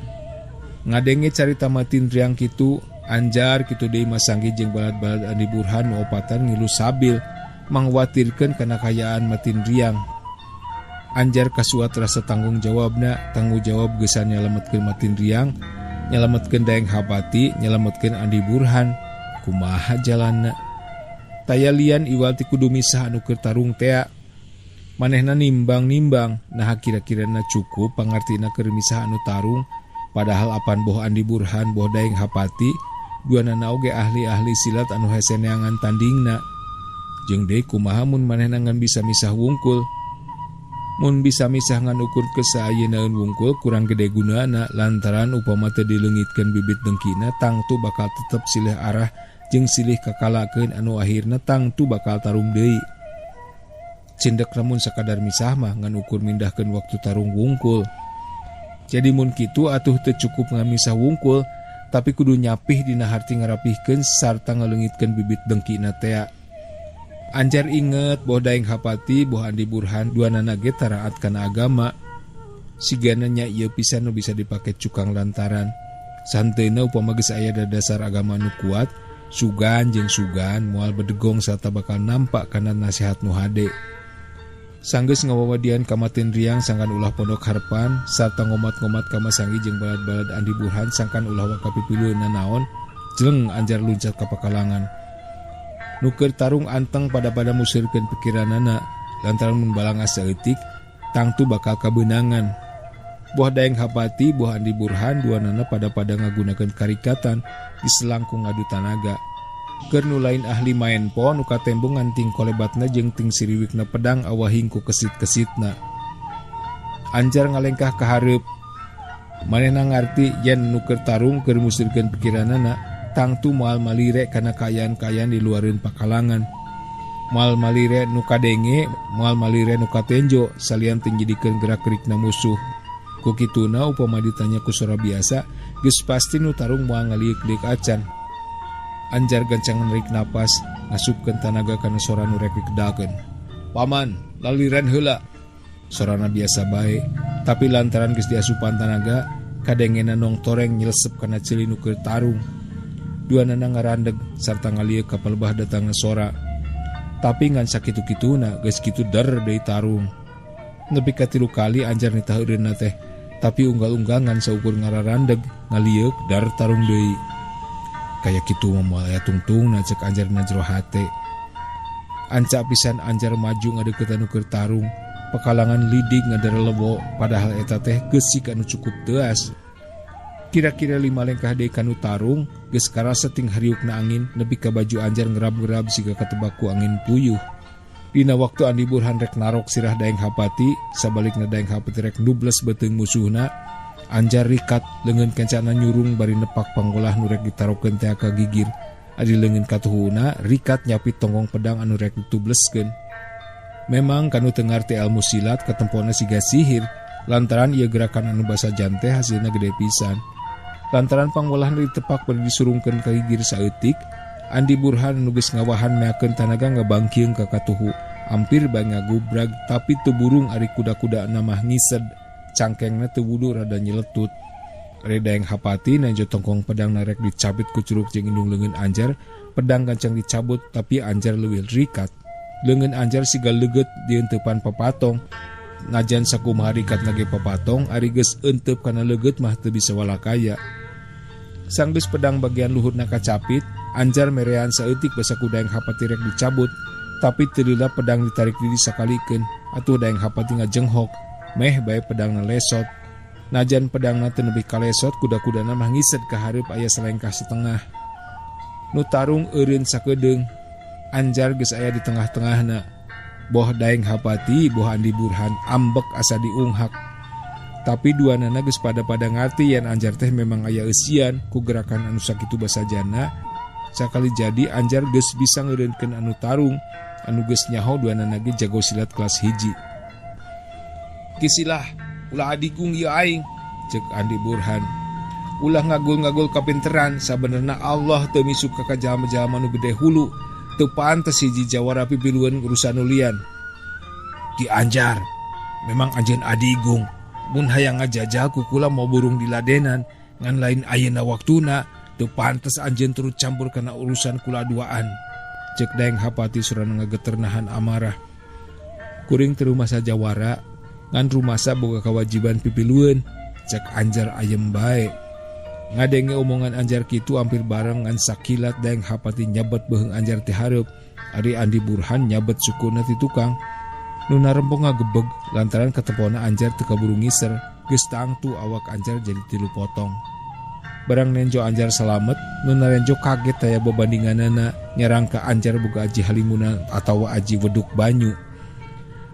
Ngadenge carita Matindriang kitu, Anjar kitu deui masanggi jeung balad-balad Andi Burhan nu opatan ngilu sabil, mangwatirkeun kana kayaan Matindriang. Anjar kasuat rasa tanggung jawabna, tanggung jawab geusan nyalametkeun Matindriang, nyalametkeun Daeng Hapati, nyalametkeun Andi Burhan. Kumaha jalanna? Taya lian iwal ti kudu misah anu keur tarung tea. Manehna nimbang-nimbang, nah kira-kirana cukup pangartina keur misah anu tarung. Padahal apan boh Andi Burhan boh Daeng Hapati, duanana oge ahli-ahli silat anu hese neangan tandingna. Jeung deui kumaha mun manehna ngan bisa misah wungkul. Mun bisa misah ngan ukur kesaayeuna wungkul kurang gede gunana lantaran upama teu dileungitkeun bibit dengkina tangtu bakal tetep silih arah jeung silih kakalakeun anu akhirna tangtu bakal tarung deui. Cindek lamun sakadar misah mah ngan ukur mindahkeun waktu tarung wungkul. Jadi mun kitu atuh teu cukup ngamisah wungkul, tapi kudu nyapih dina harti ngarapihkeun sarta ngaleungitkeun bibit dengkina tea. Anjar inget boh Daeng Hapati boh Andi Burhan duanana ge taraat kana agama. Sigana nya ieu pisan nu bisa dipake cukang lantaran. Santeuna upama geus aya dasar agama nu kuat, sugan jeung sugan moal bedegong sarta bakal nampak kana nasihat nu hade. Sanggeus ngawawadian ka Matindriang sangkan ulah pondok harpan sarta ngomat-ngomat ka masanggi jeung balad-balad Andi Burhan sangkan ulah wakapipilueunna naon, jeung Anjar luncat ka pakalangan. Nu keur tarung anteng pada musirkeun pikiranana lantaran mun balang asa eutik tangtu bakal kabeunangan. Boh Daeng Hapati boh Andi Burhan duanana pada ngagunakeun karikatan diselangkung ngadu tanaga. Keur nu lain ahli main po nu katembong nganting kolebatna jeung ting siriwikna pedang awahing ku kesit-kesitna. Anjar ngalengkah ka hareup. Manehna ngarti yen nu keur tarung keur musirkeun pikiranana tangtu moal malire kana kaayaan-kaayaan di luareun pakalangan. Moal malire nu kadenge, moal malire nu katenjo salian teu njidikeun gerak-gerikna musuh. Ku kituna upama ditanya ku sora biasa, geus pasti nu tarung moal ngaliuk-liuk acan. Anjar gancangan narik napas, ngasupkeun tanaga kana sora nu rek dikedalkeun. "Paman, laliran heula." Sorana biasa bae, tapi lantaran geus diasupan tanaga, kadengena nong toreng nyelesep kana ceuli nu keur tarung. Duanana ngarandeg sarta ngalieu ka palebah datangna sora. Tapi ngan sakitu-kituna geus kitu der deui tarung. Nepi ka 3 kali Anjar nitah eureunna teh, tapi unggal-unggangan saukur ngararandeg ngalieu dar tarung deui. Kaya kitu mah moal aya tungtungna cek Anjar na jero hate. Anca pisan Anjar maju ngadeukeut anu keur tarung. Pakalangan lidik ngadarelebo padahal eta teh geusik anu cukup teuas. Kira-kira 5 lengkah deui kanu tarung, geus karasa ting hariukna angin nepi ka baju Anjar ngerab-gerab siga katebak ku angin puyuh. Dina waktu Andi Burhan rek narok sirah Daeng Hapati, sabalikna Daeng Hapati rek nubles beuteung musuhna, Anjar rikat leungeun kencana nyurung bari nepak panggolah nu rek ditarokeun teh ka gigir. Adi leungeun katuhuna rikat nyapit tonggong pedang anu rek ditubleskeun. Memang kanu tengar ti ilmu silat ketempona siga sihir, lantaran ieu gerakan anu basa jante hasilna gede pisan. Lantaran pangwalahan ditepak bari disurungkeun ka gigir saeutik, Andi Burhan anu geus ngawahan meakeun tanaga ngabangkieung ka katuhu, ampir bae ngagubrag tapi teu burung ari kuda-kuda mah ngised, cangkengna teu wudu rada nyeletut. Redaeng hapati nanjo tongkong pedang narek dicabit ku curug jeung indung leungeun Anjar, pedang gancang dicabut tapi Anjar leuwih rikat. Leungeun Anjar siga leugeut di euntepan papatong. Najan sakumaha rikat nage papatong, ari geus eunteub kana leugeut mah teu bisa walakaya. Sanggeus pedang bagian luhurna kacapit, Anjar merean saeutik basa ku daeng hapati rek dicabut, tapi teu lila pedang ditarik diri sakalikeun, atuh daeng hapati ngajenghok, meh bae pedangna lesot. Najan pedangna teu nepi kalesot, kuda-kudana mah ngised ka hareup aya salengkah setengah. Nu tarung eureun sakedeung, Anjar geus aya di tengah-tengahna. Boh daeng hapati, boh Andi Burhan ambek asa diunghak. Tapi duanana geus pada ngarti yen Anjar teh memang aya eusian ku gerakan anu sakitu basajana. Sakali jadi Anjar geus bisa ngeureunkeun anu tarung, anu geus nyaho duanana ge jago silat kelas 1. Kisilah, ulah adigung ieu aing, ceuk Andi Burhan. Ulah ngagul-ngagul kapinteran, sabenerna Allah teu misuk ka jalma-jalma nu gede hulu. Teu pantes hiji jawara pipilueun urusan nulian. Ki Anjar, memang anjeun adigung. Mun hayang ngajajal ku kula mau burung diladenan, ngan lain ayeuna waktuna, teu pantes anjeun turut campur kana urusan kula duaan. Cek daeng hapati surana ngageter nahan amarah. Kuring teu rumasa jawara, ngan rumasa boga kawajiban pipilueun, cek Anjar ayem bae. Ngadenge omongan Anjar kitu hampir bareng ngan sakilat daeng hapati nyabet beuheung Anjar ti hareup. Ari Andi Burhan nyabet sukuna ti tukang. Nu narempong ngagebeg lantaran ketepona Anjar teu kaburu ngiser, geus tangtu awak Anjar jadi 3 potong. Barang nenjo Anjar salamet, nu narenjo kaget aya babandinganana nyerang ka Anjar boga aji halimunan atawa aji weduk banyu.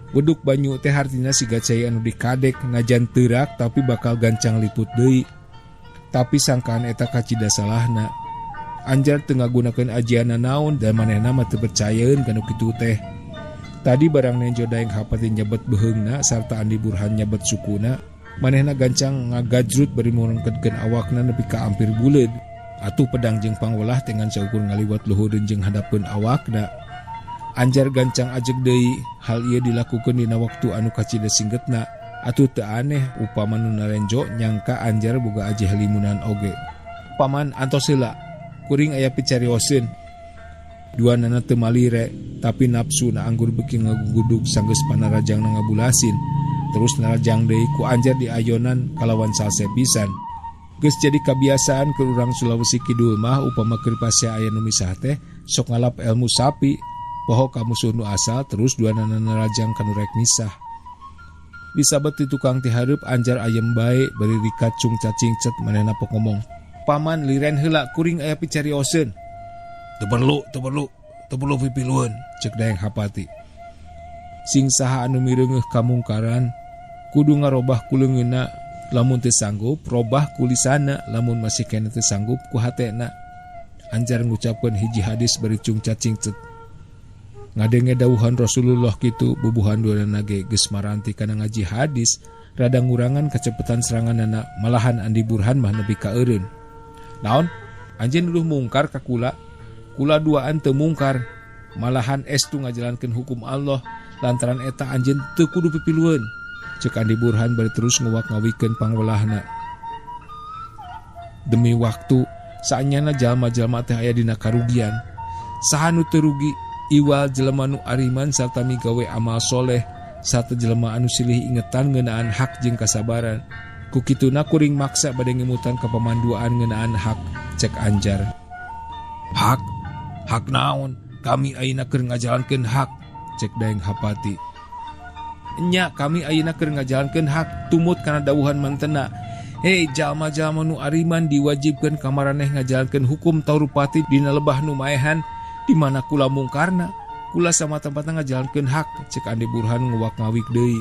Weduk banyu teh hartina siga cai anu dikadek ngajan teurak tapi bakal gancang liput deui. Tapi sangkaan eta kacida salahna. Anjar teu ngagunakeun ajianna naon dan manehna mah teu percayeun kana kitu teh. Tadi barang nenjo daeng hapati nyabet beuheungna sarta Andi Burhan nyabet sukuna, manehna gancang ngagajrut bari murengkedkeun awakna nepi ka ampir buleud. Atuh pedang jeung pangwelah tengan saukur ngaliwat luhureun jeung hadapeun awakna. Anjar gancang ajeg deui, hal ieu dilakukeun dina waktu anu kacida singgetna. Atuh teu aneh upama nu narenjo nyangka Anjar boga aji halimunan oge. Paman antos heula, kuring aya picarioseun. Duanana teu malire, tapi nafsu na anggur beuki ngagugudug sanggeus panarajangna ngabulasin. Terus narajang deui ku Anjar di ayonan kalawan salse pisan. Geus jadi kabiasaan keur urang Sulawesi Kidul mah upama keur pasea aya nu misah teh sok ngalap ilmu sapi, poho ka musuh nu asal terus duanana narajang kanu rek misah. Disabet ti tukang ti hareup Anjar ayem bae bari rikat cung cacingcet manehna pok ngomong, "Paman liren heula kuring aya picarioseun." Teu perlu pipilueun, cek daeng hapati. Sing saha anu mireungeuh kamungkaran kudu ngarobah ku leungeunna, lamun teu sanggup robah ku lisanna, lamun masih keneh teu sanggup ku hatena. Anjar ngucapkeun hiji hadis bari cung cacingcet. Ngadenge dawuhan Rasulullah kitu, bubuhan duanana ge geus maranti kana ngaji hadis, rada ngurangan kecepetan seranganana, malahan Andi Burhan mah nepi ka eureun. Naon? Anjeun nuduh mungkar ka kula? Kula duaan teu mungkar, malahan estu ngajalankeun hukum Allah, lantaran eta anjeun teu kudu pipilueun, cek Andi Burhan bari terus nguwak-ngawikeun pangwelahna. Demi waktu, saanyana jalma-jalma teh aya dina karugian. Saha nu teu rugi? Iwal jelema nu ariman sarta migawe amal soleh, sarta jelema anu silih ingetan ngeunaan hak jeung kasabaran. Ku kituna kuring maksa bade ngemutan ka pamanduaan ngeunaan hak, cek Anjar. Hak? Hak naon? Kami ayeuna keur ngajalankeun hak, cek daeng hapati. Nya kami ayeuna keur ngajalankeun hak tumut kana dawuhan mantena. Hei jalma-jalma nu ariman diwajibkeun ka maraneh ngajalankeun hukum Taurupati dina lebah nu maehan. Di mana kula mungkarna, kula sama tempatna ngajalankeun hak, cek Andi Burhan nguwak ngawik deui.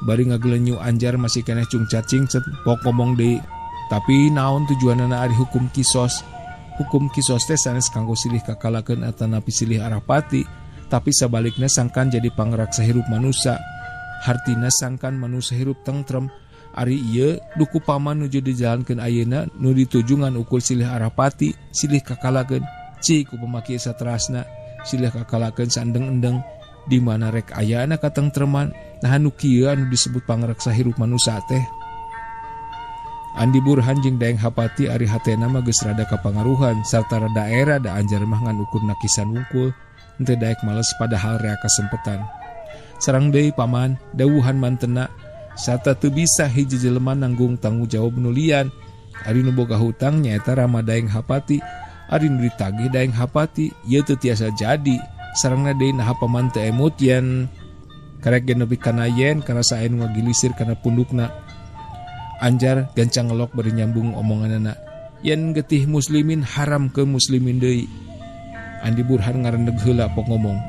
Bari ngagelenyu Anjar masih keneh cung cacingcet pok ngomong deui. Tapi naon tujuanna ari hukum kisos? Hukum kisos teh sanes kanggo silih kakalakeun atanapi silih arah pati, tapi sabaliknya sangkan jadi pangraksa hirup manusia. Hartina sangkan manusia hirup tentrem. Ari ieu duku paman nuju dijalankeun ayeuna nu ditujungan ukur silih arapati, silih kakalakeun cik ku pamaki saterasna, silih kakalakeun saendeng-endeng di mana rek ayana katengtreman. Nah anu kieu anu disebut pangraksa hirup manusia teh. Andi Burhan jeung Daeng Hapati ari hatena mah geus rada kapangaruhan sarta rada era da anjar mah ngan ukur nakisan wungkul henteu daek males padahal rea kasempetan. Sareng deui paman dawuhan mantena sarta teu bisa hiji jelema nanggung tanggung jawab nulian. Ari nu boga hutang nyaeta Rama Daeng Hapati, ari nu ditagih Daeng Hapati ieu teu tiasa jadi. Sarengna deui naha paman teu emut yen karek gen nepi kana yen kana sae nu ngagilisir kana pundukna. Anjar gancang ngelok bari nyambung omonganana, yen getih muslimin haram ke muslimin deui. Andi Burhan ngarendeg heula pok ngomong,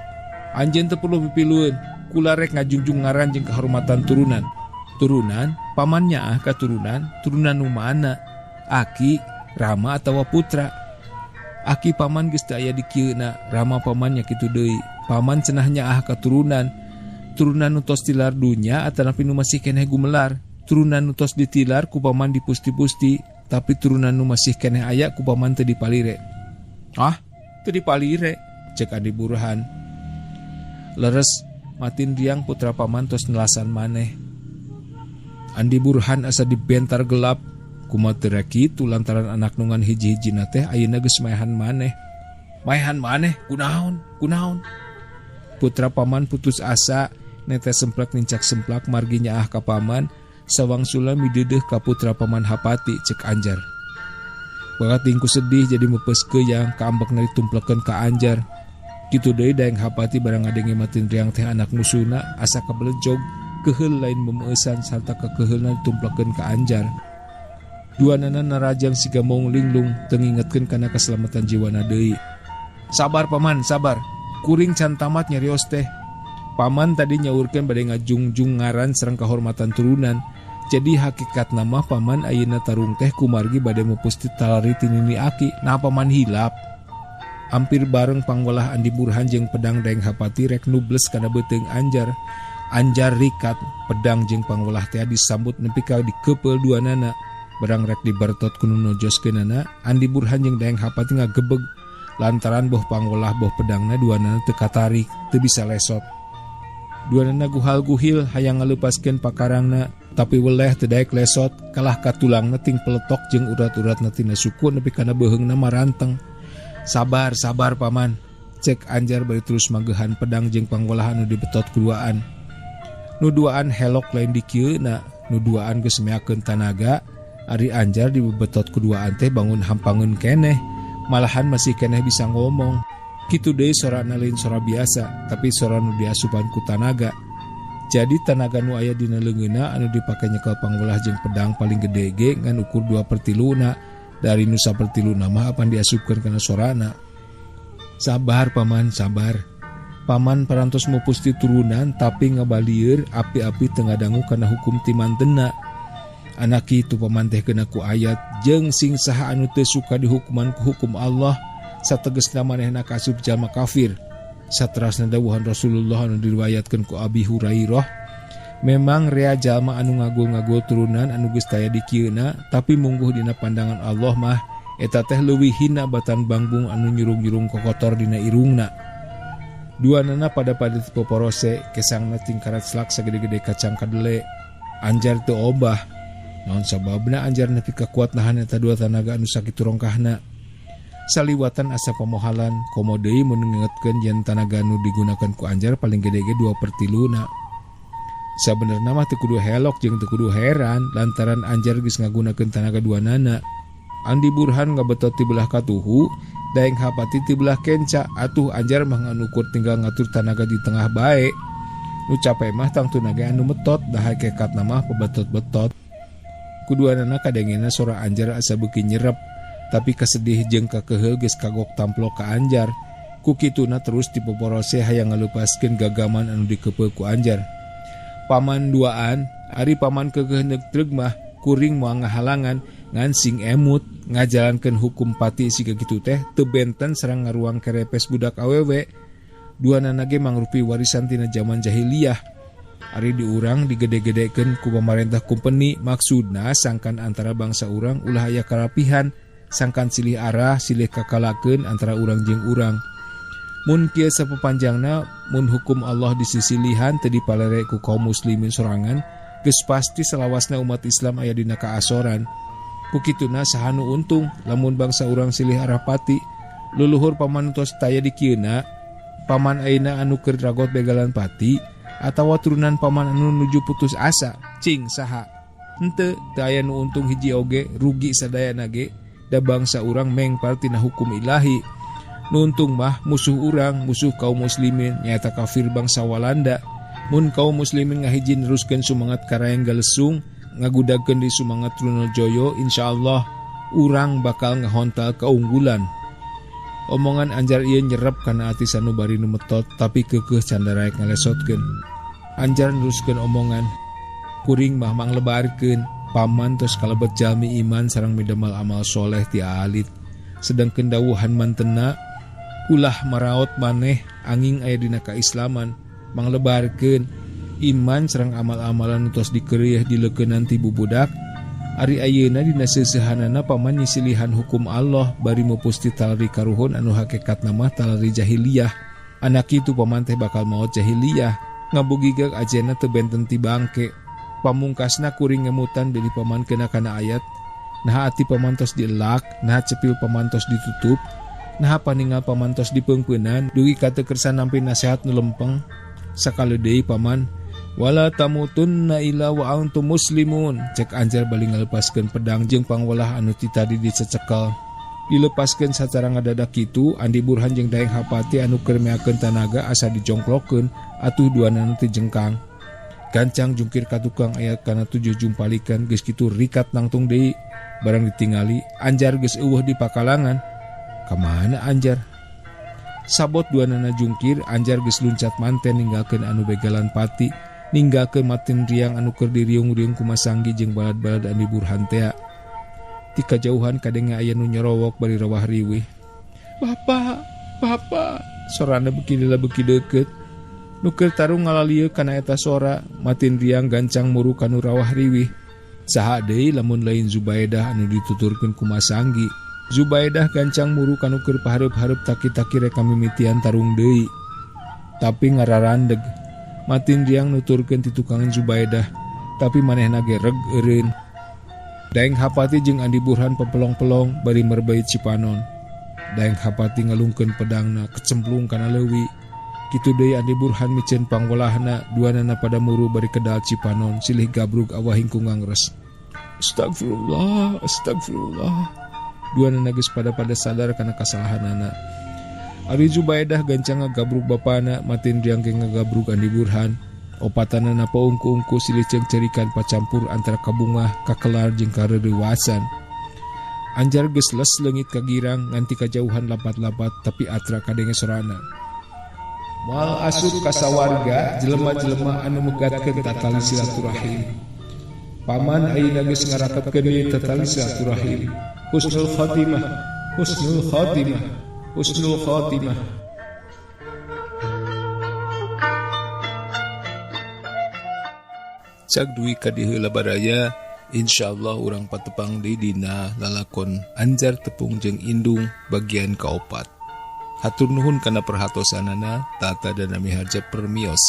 anjeun teu perlu pipilueun, kula rek ngajunjung ngaran jeung kahormatan turunan. Turunan paman nyaah katurunan, turunan nu mana? Aki, Rama atawa putra? Aki paman geus teu aya di kieuna, Rama paman nya kitu deui. Paman cenah nyaah katurunan, turunan nu tos tilar dunya atanapi nu masih keneh gumelar. Turunan nu tos ditilar ku paman dipusti-pusti, tapi turunan nu masih keneh aya ku paman teu dipalire. Ah, teu dipalire, cek Andi Burhan. Leres matin riang putra paman tos nelasan maneh. Andi Burhan asa dibentar gelap, kumaha teu kitu lantaran anak nungan hiji-hijina teh ayeuna geus maehan maneh. Maehan maneh kunaon? Kunaon? Putra paman putus asa, nete semplak nincak semplak margi nyaah ka paman. Sawangsula mideudeung ka putra paman Hapati, cek Anjar. Bakat tingku sedih jadi mepes keuyang kaambekna ditumplekeun ka Anjar. Kitu deui Daeng Hapati barang ngadenge matin riang teh anak musuna asa kabelejog, keheul lain memeusan sarta kakeheulna ditumplekeun ka Anjar. Duanana narajang siga maung linglung teu ngingetkeun kana keselamatan jiwana deui. Sabar paman, sabar. Kuring can tamat nyarios teh. Paman tadi nyaurkeun bade ngajungjung ngaran sareng kahormatan turunan. Jadi hakikat nama paman ayeuna tarung teh kumargi bade mupusti talari tinini aki. Nah paman hilap. Hampir bareng panggolah Andi Burhan jeung pedang Daeng Hapati rek nubles kana beuteung Anjar. Anjar rikat pedang jeung panggolah teh disambut nepi ka dikepeul duanana. Barang rek dibartot ku nu nojoskeunana, Andi Burhan jeung Daeng Hapati ngagebeg lantaran boh panggolah boh pedangna duanana teu katarik, teu bisa lesot. Duanana guhal-guhil hayang ngalupaskeun pakarangna, tapi weleh teu daek lesot, kalah ka tulangna ting peletok jeung urat-uratna tina suku nepi kana beuheungna maranteng. Sabar, sabar paman, cek Anjar bari terus magehan pedang jeung panggolah anu dibetot kuduaan. Nu duaan helok lain di kieuna, nu duaan geus meakeun tanaga, ari Anjar dibetot kuduaan teh bangun hampangeun keneh, malahan masih keneh bisa ngomong. Kitu deui sorana lain sora biasa, tapi sora nu diasupan ku tanaga. Jadi tanaga nu aya dina leungeunna anu dipake nyekel panggolah jeung pedang paling gede ge ngan ukur 2/3 dari nu 1/3 mah apan diasupkeun kana sorana. Sabar paman, sabar. Paman parantos mupusti turunan tapi ngabalieur api-api teu ngadangu kana hukum ti mantenna. Anak kitu paman teh keuna ku ayat jeung sing saha anu teu suka dihukuman ku hukum Allah. Sategesna manehna kasup jalma kafir. Saterasna dawuhan Rasulullah anu diriwayatkeun ku Abi Hurairah, memang rea jalma anu ngagul-ngagul turunan anu geus taya di kieuna, tapi mungguh dina pandangan Allah mah eta teh leuwih hina batan bangbung anu nyurung-nyurung kokotor dina irungna. Duanana pada poporose, kesangna tingkarat selak sagede-gede kacang kadele. Anjar teu obah. Naon sababna Anjar nepi ka kuat nahan eta dua tanaga anu sakitu rongkahna. Saliwatan asa pamohalan, komo deui mun ngingetkeun yen tanaga nu digunakan ku Anjar paling gede ge 2/3. Sabenerna mah teu kudu helok jeung teu kudu heran lantaran Anjar geus ngagunakeun tanaga duanana. Andi Burhan ngabetot ti belah katuhu, Daeng Hapati ti belah kenca, atuh Anjar mah nganukur tinggal ngatur tanaga di tengah bae. Nu capek mah tangtu naga anu metot, dah hakikatna mah pebetot-betot. Kuduanana kadengena sora Anjar asa beuki nyerep. Tapi kasedih jeung kakeheul geus kagok tamplok ka Anjar. Ku kituna terus dipoporose hayang ngalupaskeun gagaman anu dikepeul ku Anjar. Paman duaan, ari paman keukeuh neutreug mah kuring moal ngahalangan ngan sing emut ngajalankeun hukum pati siga kitu teh teu benten sareng ngaruang kerepes budak awewe. Duanana ge mangrupi warisan tina zaman jahiliyah. Ari diurang digede-gedekeun ku pamarentah company, maksudna sangkan antara bangsa urang ulah aya karapihan, sangkan silih arah silih kakalakeun antara urang jeung urang. Mun kieu sapepanjangna mun hukum Allah di sisi lihan teu dipalere ku kaum muslimin sorangan, geus pasti salawasna umat Islam aya dina kaasoran. Ku kituna saha nu untung lamun bangsa urang silih arah pati. Luluhur paman tos taya di kieuna, paman ayeuna anu keur ragot begalan pati, atawa turunan paman anu nuju putus asa, cing saha. Henteu teu aya nu untung hiji oge, rugi sadayana ge, da bangsa urang mengpar tina hukum ilahi. Nu untung mah musuh urang, musuh kaum muslimin nyaeta kafir bangsa Walanda. Mun kaum muslimin ngahiji neruskeun sumangat karayang galesung, ngagudagkeun di sumangat Trunojoyo, insyaallah urang bakal ngahontal keunggulan. Omongan Anjar ieu nyerep kana ati sanubari nu metot, tapi keukeuh can daraek ngalesotkeun. Anjar neruskeun omongan, kuring mah manglebarkeun paman tos kalebet jalmi iman sareng midamal amal soleh ti alit. Sedangkeun dawuhan mantena ulah maraot maneh anging aya dina kaislaman, manglebarkeun iman sareng amal-amalan tos dikeureuh dileukeunnan ti bubudak. Ari ayeuna dina seusehanana paman nyisilihan hukum Allah bari mupusti talari karuhun anu hakikatna mah talari jahiliyah. Anak kitu paman teh bakal maot jahiliyah, ngabugigag ajenna teu benten ti bangke. Pamungkasna kuring ngemutan beli paman kena kana ayat, naha ati paman tos dielak, naha cepil paman tos ditutup, naha paningal paman tos dipeungpeunan, dugi ka teu kersan nampi nasihat nu lempeng. Sakali deui paman, wala tamutunna illa wa antum muslimun, cek Anjar bali ngalepaskeun pedang jeung pangwalah anu ti tadi dicecekel. Dilepaskeun sacara ngadadak kitu, Andi Burhan jeung Daeng Hapati anu keur meakeun tanaga asa dijongklokeun atuh duanana teu jengkang. Gancang jungkir ka tukang aya kana 7 jumpalikan, geus kitu rikat nangtung deui. Barang ditingali, Anjar geus eueuh di pakalangan. Kamana Anjar? Sabot duanana jungkir, Anjar geus luncat manten ninggalkeun anu begalan pati, ninggalkeun Matin Riang anu keur diriung-riung ku Masanggi jeung balad-balad Andi Burhan tea. Ti kajauhan kadenge aya nu nyorowok bari rawah riwih. "Bapak, bapak," sorana beuki lila beuki deukeut. Nu keur tarung ngalalieu kana eta sora, Matin Riang gancang muru kanu rawah riwih. Saha deui lamun lain Zubaidah anu dituturkeun ku Masanggi. Zubaidah gancang muru kanu keur pahareup-hareup taki-taki rek kamimitian tarung deui. Tapi ngararandeg. Matin Riang nuturkeun ti tukang Zubaidah, tapi manehna ge reg eureun. Daeng Hapati jeung Andi Burhan pepelong-pelong bari merbait Cipanon. Daeng Hapati ngalungkeun pedangna kecemplung kana leuwih. Kitu deui Andi Burhan miceun pangwalahna, duanana pada muru bari kedal Cipanon, silih gabrug awahing ku ngangres. Astagfirullah, astagfirullah. Duanana geus pada sadar kana kasalahanana. Ari Zubaidah gancang ngagabrug bapana, Matin Riang ge ngagabrug Andi Burhan. Opatanana paungku-ungku silih cengcerikan pacampur antara kabungah, kakelar jeung kareurewasan. Anjar geus les leungit ka girang nganti kajauhan lapat-lapat, tapi atra kadenge sorana. Moal asup ka sawarga jelema-jelema anu megatkeun tatali silaturahim. Paman ayeuna geus ngarakedkeun ieu tatali silaturahim. Husnul khotimah, husnul khotimah, husnul khotimah. Cak duwi ka dieu labaraya, insyaallah urang patepang deui dina lalakon Anjar Tepung jeung Indung bagian kaopat. Hatur nuhun kana perhatosanana, tata dan nami harja permios.